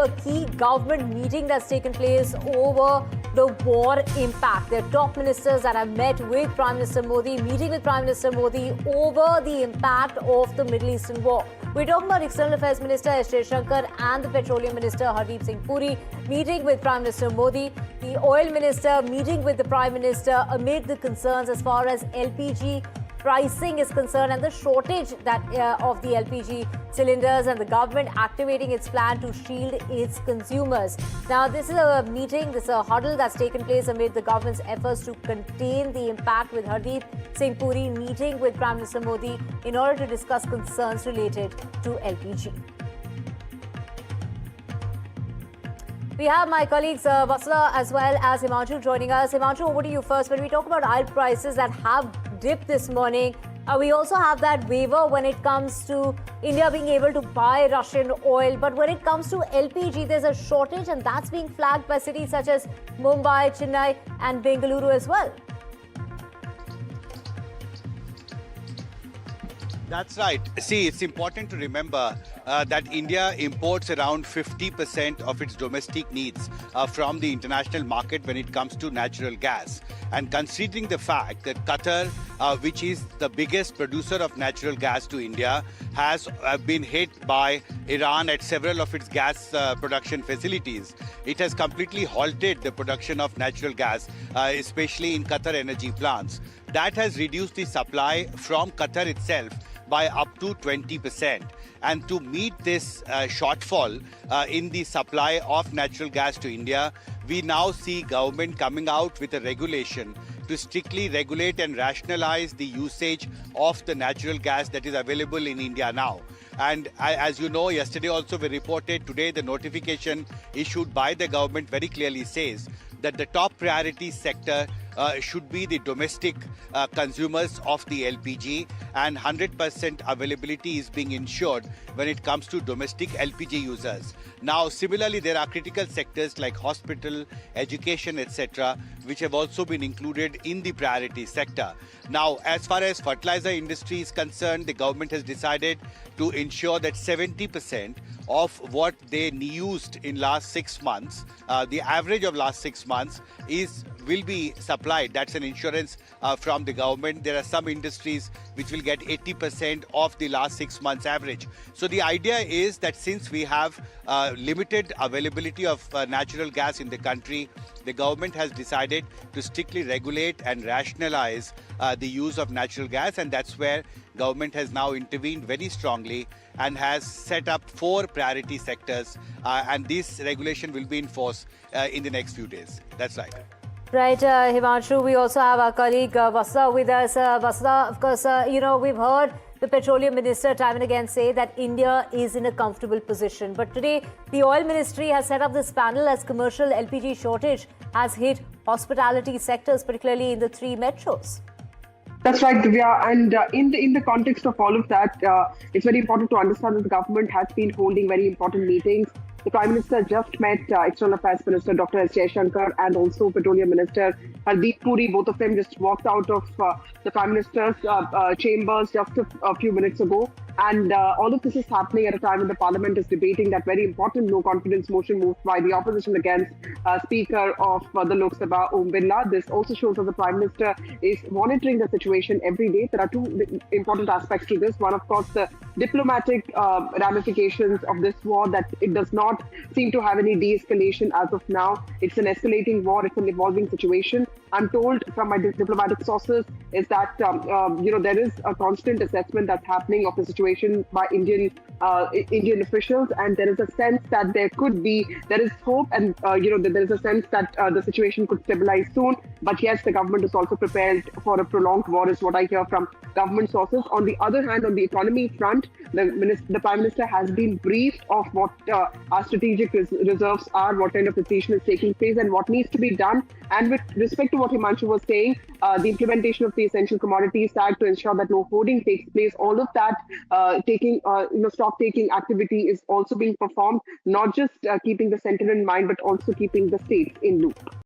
A key government meeting that's taken place over the war impact. There are top ministers that have met with Prime Minister Modi, meeting with Prime Minister Modi over the impact of the Middle Eastern war. We're talking about External Affairs Minister Jaishankar and the Petroleum Minister Hardeep Singh Puri meeting with Prime Minister Modi. The Oil Minister meeting with the Prime Minister amid the concerns as far as LPG pricing is concerned and the shortage of the LPG cylinders, and the government activating its plan to shield its consumers. Now, this is a meeting, this is a huddle that's taken place amid the government's efforts to contain the impact, with Hardeep Singh Puri meeting with Prime Minister Modi in order to discuss concerns related to LPG. We have my colleagues Vasudha as well as Himanshu joining us. Himanshu, over to you first. When we talk about oil prices that have dipped this morning, we also have that waiver when it comes to India being able to buy Russian oil. But when it comes to LPG, there's a shortage, and that's being flagged by cities such as Mumbai, Chennai and Bengaluru as well. That's right. See, it's important to remember that India imports around 50% of its domestic needs from the international market when it comes to natural gas. And considering the fact that Qatar, which is the biggest producer of natural gas to India, has been hit by Iran at several of its gas production facilities, it has completely halted the production of natural gas, especially in Qatar energy plants. That has reduced the supply from Qatar itself by up to 20%. And to meet this shortfall in the supply of natural gas to India, we now see government coming out with a regulation to strictly regulate and rationalize the usage of the natural gas that is available in India now. And as you know, yesterday also we reported, today the notification issued by the government very clearly says that the top priority sector should be the domestic consumers of the LPG, and 100% availability is being ensured when it comes to domestic LPG users. Now, similarly, there are critical sectors like hospital, education, etc., which have also been included in the priority sector. Now, as far as fertilizer industry is concerned, the government has decided to ensure that 70% of what they used in last 6 months, the average of last 6 months, will be supplied. That's an insurance from the government. There are some industries which will get 80% of the last 6 months average. So the idea is that since we have limited availability of natural gas in the country, the government has decided to strictly regulate and rationalize the use of natural gas, and that's where government has now intervened very strongly and has set up 4 priority sectors, and this regulation will be in force in the next few days. That's right. Right, Himanshu, we also have our colleague Vasudha with us. Vasudha, of course, we've heard the Petroleum Minister time and again say that India is in a comfortable position. But today, the Oil Ministry has set up this panel as commercial LPG shortage has hit hospitality sectors, particularly in the 3 metros. That's right, Divya. And in the context of all of that, it's very important to understand that the government has been holding very important meetings. The Prime Minister just met External Affairs Minister Dr. Jaishankar and also Petroleum Minister Hardeep Puri. Both of them just walked out of the Prime Minister's chambers just a few minutes ago. And all of this is happening at a time when the Parliament is debating that very important no-confidence motion moved by the opposition against Speaker of the Lok Sabha, Om Birla. This also shows that the Prime Minister is monitoring the situation every day. There are 2 important aspects to this. One, of course, the diplomatic ramifications of this war, that it does not seem to have any de-escalation as of now. It's an escalating war. It's an evolving situation. I'm told from my diplomatic sources is that there is a constant assessment that's happening of the situation by Indian officials, and there is a sense that there is hope, and there is a sense that the situation could stabilize soon. But yes, the government is also prepared for a prolonged war, is what I hear from government sources. On the other hand, on the economy front, the Prime Minister has been briefed of what our strategic reserves are, what kind of depletion is taking place, and what needs to be done. And with respect to what Himanshu was saying, the implementation of the Essential Commodities Act to ensure that no hoarding takes place, all of that stock taking activity is also being performed, not just keeping the center in mind, but also keeping the states in loop.